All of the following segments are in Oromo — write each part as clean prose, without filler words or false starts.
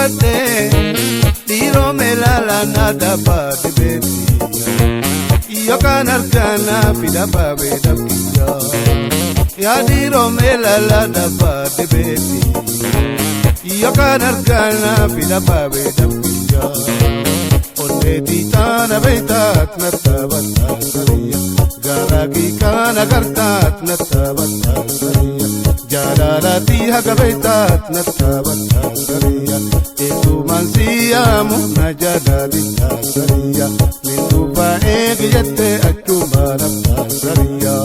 bate diro melala nada bate beti yo kanar kana pida babe dapiya ya diro melala da bate beti yo kanar kana pida babe dapiya onne ditana betat natabata sariya garagi kana kartat natabata sariya Jararati hagabetat natabata sariya Etu mansiya muna jadadita sariya Nindu baeg jette achuma nata sariya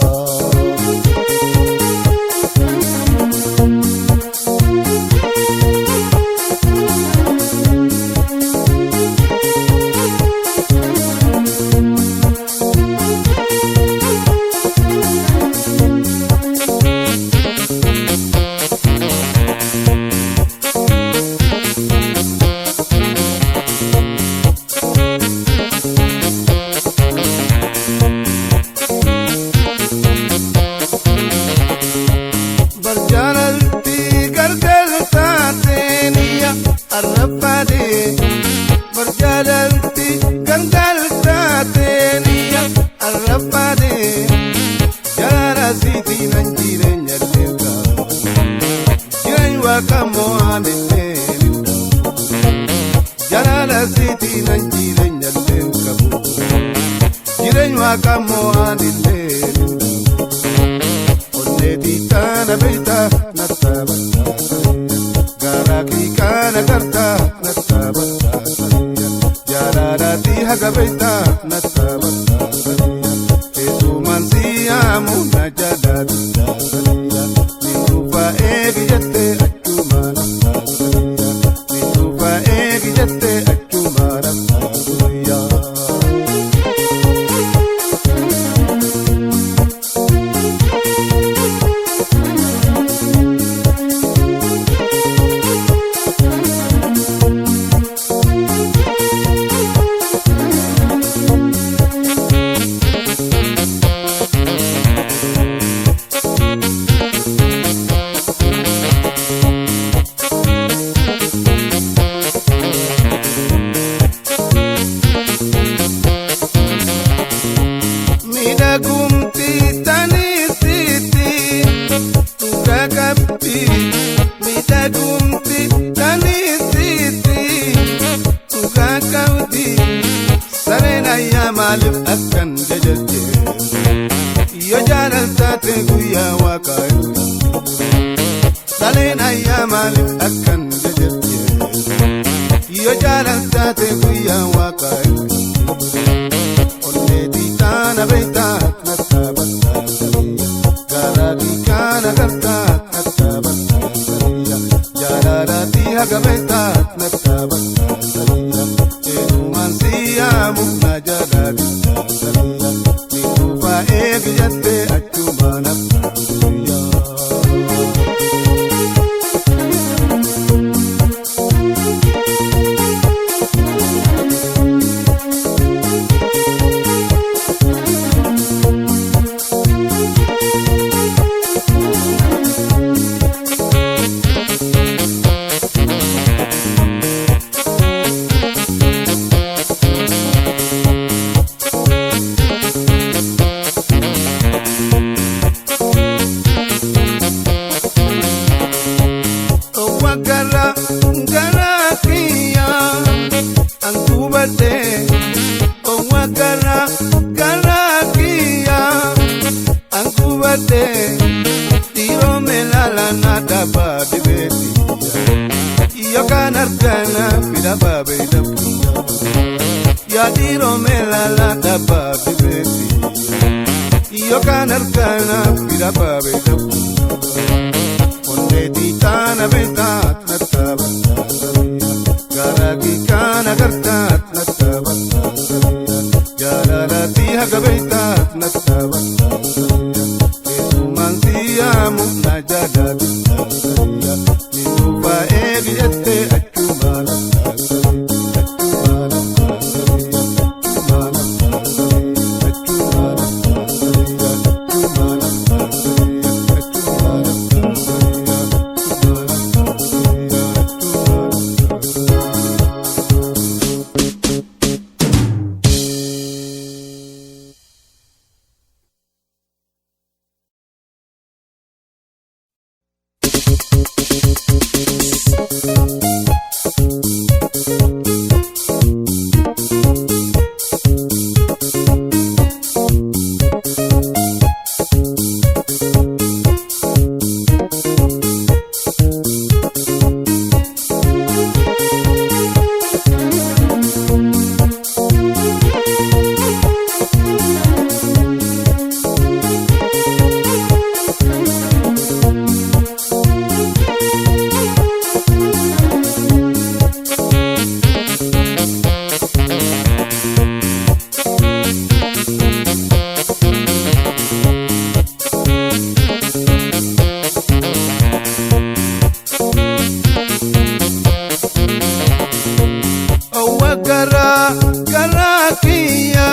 gara kiya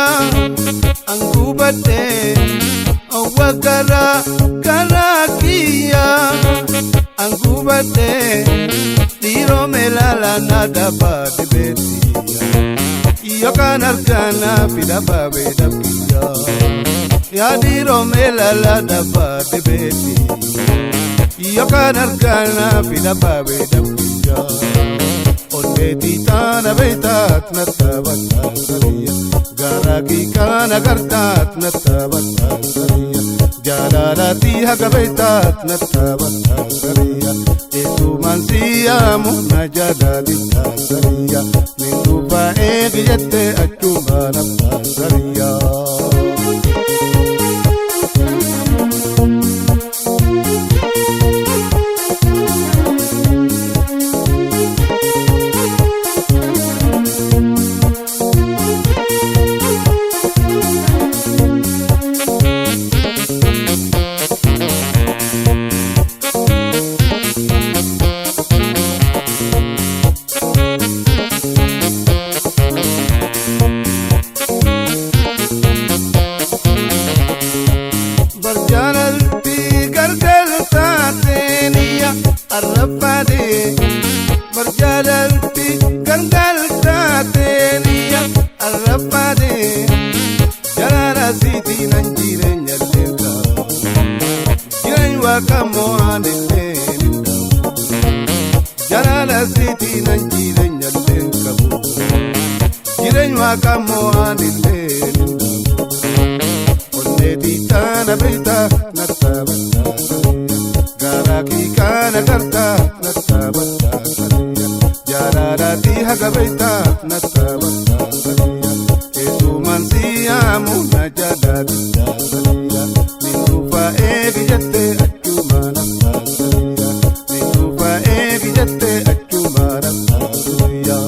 angubate owa gara kiya angubate diro melala nada pa de betia yo kanarkana pida pa beda kiya ya diro melala da pa de betia yo kanarkana pida pa beda kiya onde titana betat natabata sariya garaki kana kartat natabata sariya jalalati hagabetat natabata sariya etu mansiya muna jadalita sariya nindupa egiyete achuma nata sariya berjalanti gangal tatenia arrapade jalara siti nanjire nyalenda jiranywa kamo anelenda jalara siti nanjire nyalenda jiranywa kamo anelenda onne ditana beita natabata garaki kana karta natabata jararati hagabeita natabata sariya etu mansiya muna jadalita sariya nindufa egiyete achuma nata sariya nindufa egiyete achuma nata sariya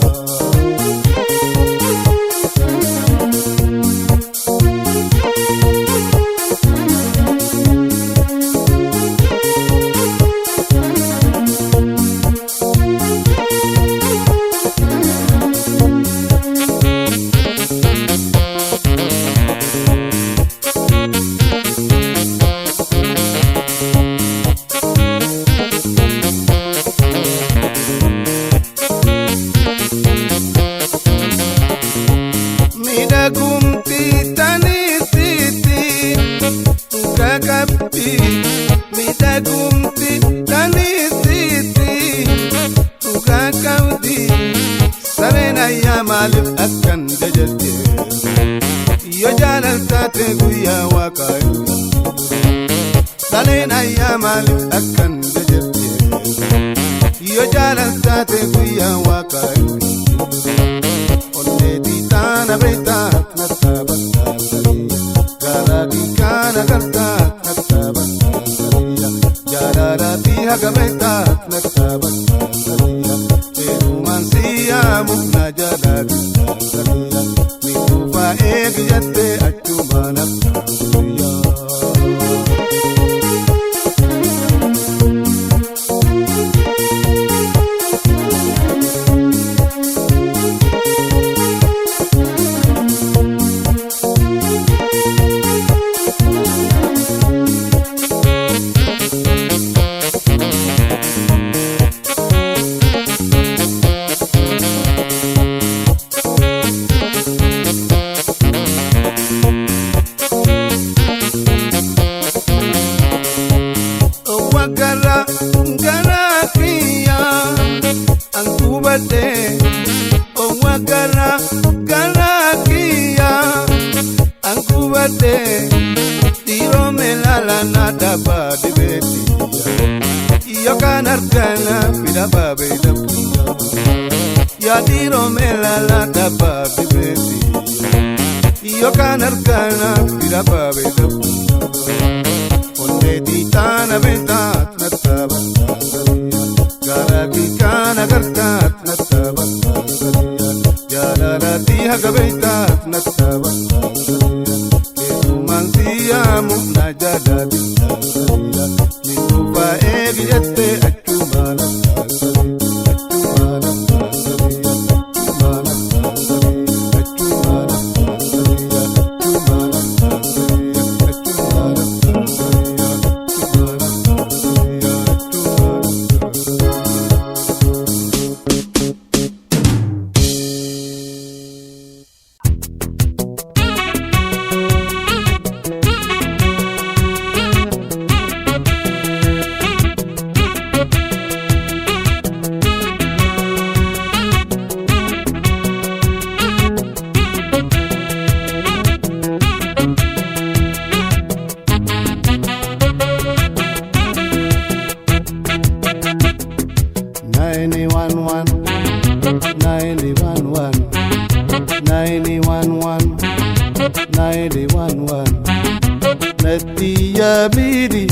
gumti tani titi kakapi mida gumti tani titi kakaudi sarena ya malif akan jajate yo jalal tate guya wakai sarena ya malif akan jajate yo jalal tate guya wakai tana betat natabata sariya garaki kana kartat natabata sariya jararati hagabetat natabata sariya etu mansiya muna jadalita sariya nindufa egiyete achuma nata sariya gara kiya angubate owa gara kiya angubate tiro melala nada pa de beti yo kanarkana pida pa beda ya tiro melala nada pa de beti yo kanarkana pida pa beda onde ditana betat natabata sariya garaki kana kartat natabata sariya jalalati hagabetat natabata sariya etu mansiya muna jadalita sariya nindufa egiyete achuma nata sariya achuma nata sariya achuma nata sariya Natia bidi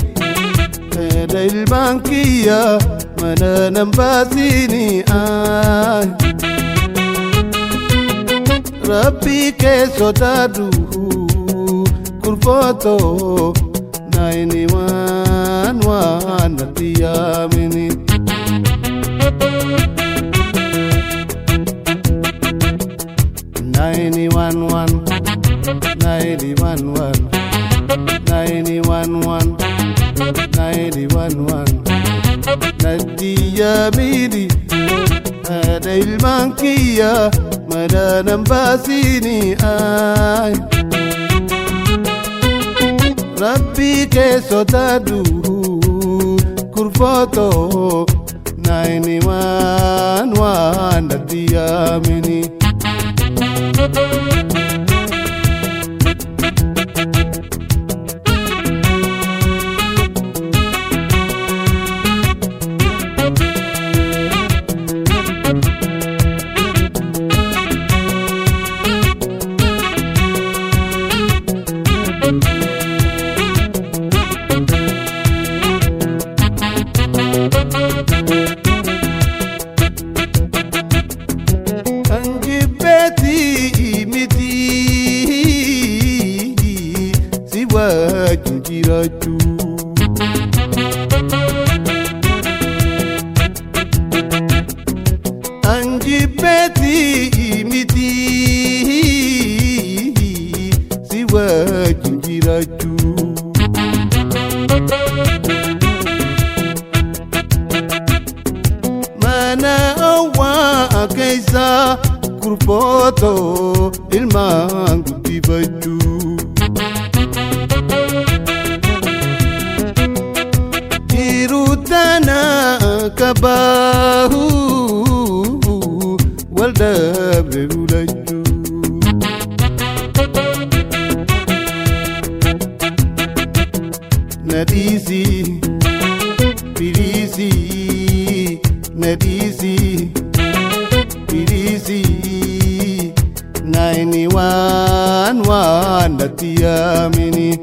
Dail bankiya Mana nambasini ay Rabbi ke sotadu Kurfoto 91 Natia mini 91 Nadia bidi Dail bankiya Mana nambasini ay Rabbi ke sotadu Kurfoto 91 Nadia mini Jiraju Anji beti imiti Siwa jiraju Mana awa kaisa kurfoto ilman gudibaju Irutana kabahu walda berulaju Nadisi pirisi Nadisi pirisi 91 Natia mini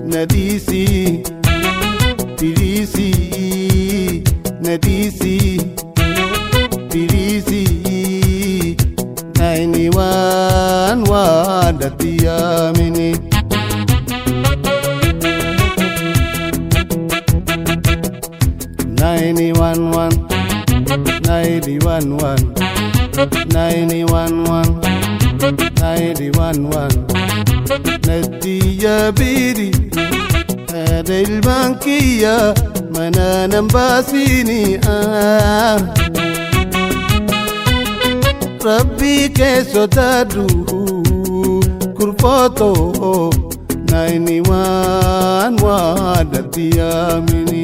Nadisi, pirisi, Nadisi, pirisi, 91 Natia mini 91 Natia bidi Dail bankiya Mana nambasini Rabbi ke sotadu Kurfoto 91 Natia mini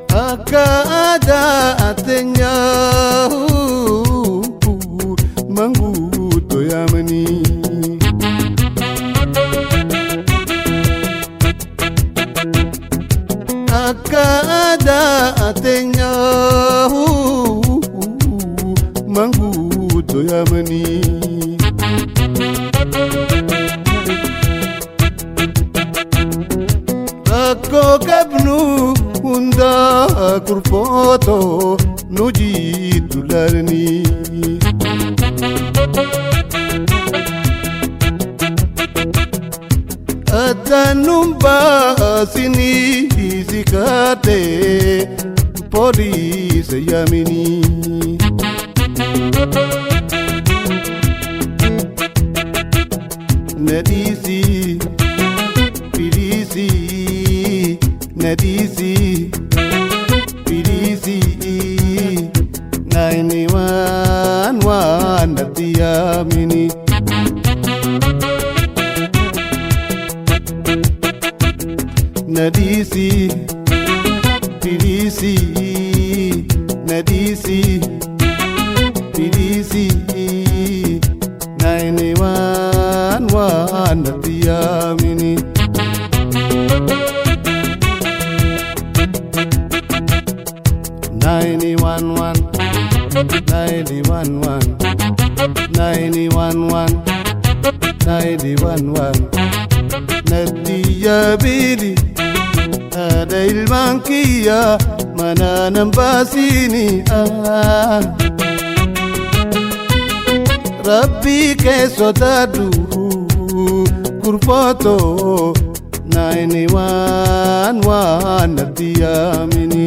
Ada atenya Mangu toyamani Ada atenya Mangu toyamani Ako kabnu hunda kurfoto nuji dularni Atanumba sini zikate polis yamini nadisi pilisi nadisi pilisi 911 natiyamini nadisi pilisi nadisi pilisi 911 natiyamini 911 natiyabili ada ilman kiyya mana nan basini Rabbi ke sodadu kurpoto 911 natiyamini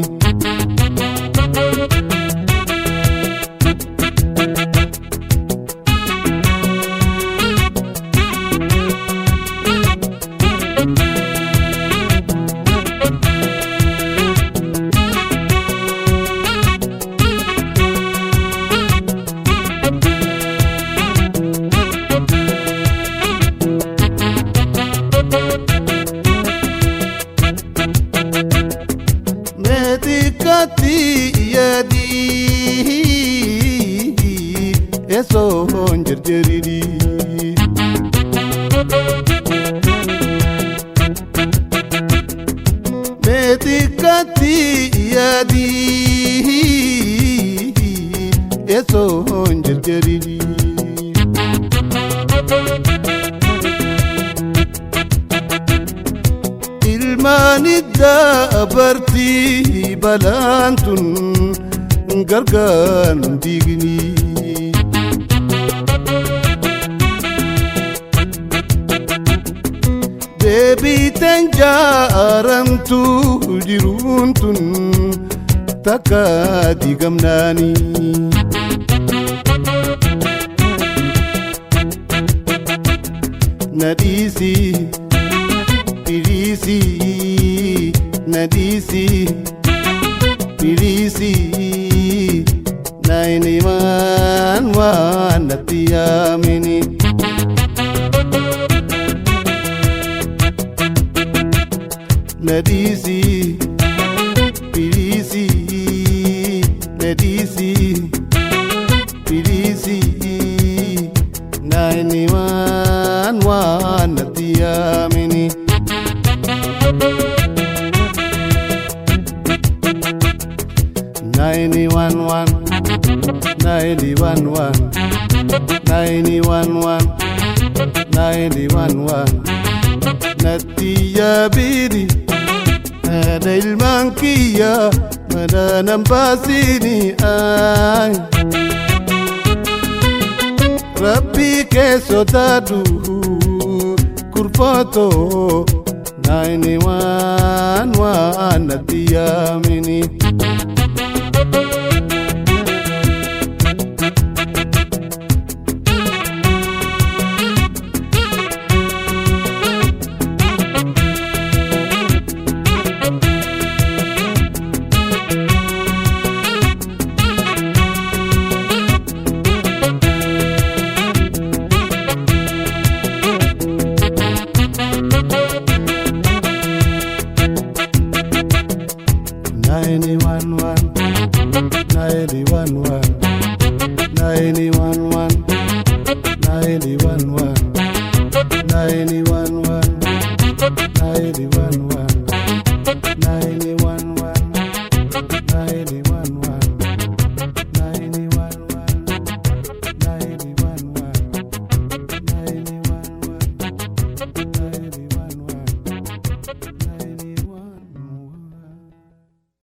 metikati yadi eso honjerjeriri metikati yadi eso honjerjeriri ilmanidda abarti balantun gargan digni debi tenja aramtu jiruntun taka digamnani nadisi pilisi nadisi pilisi 911 natiyamini nadisi pilisi nadisi pilisi 911 natiyamini 911 natiyabili ada ilman kiyya mana nan basini Rabbi ke sodadu kurpoto 911 natiyamini Ninety one one.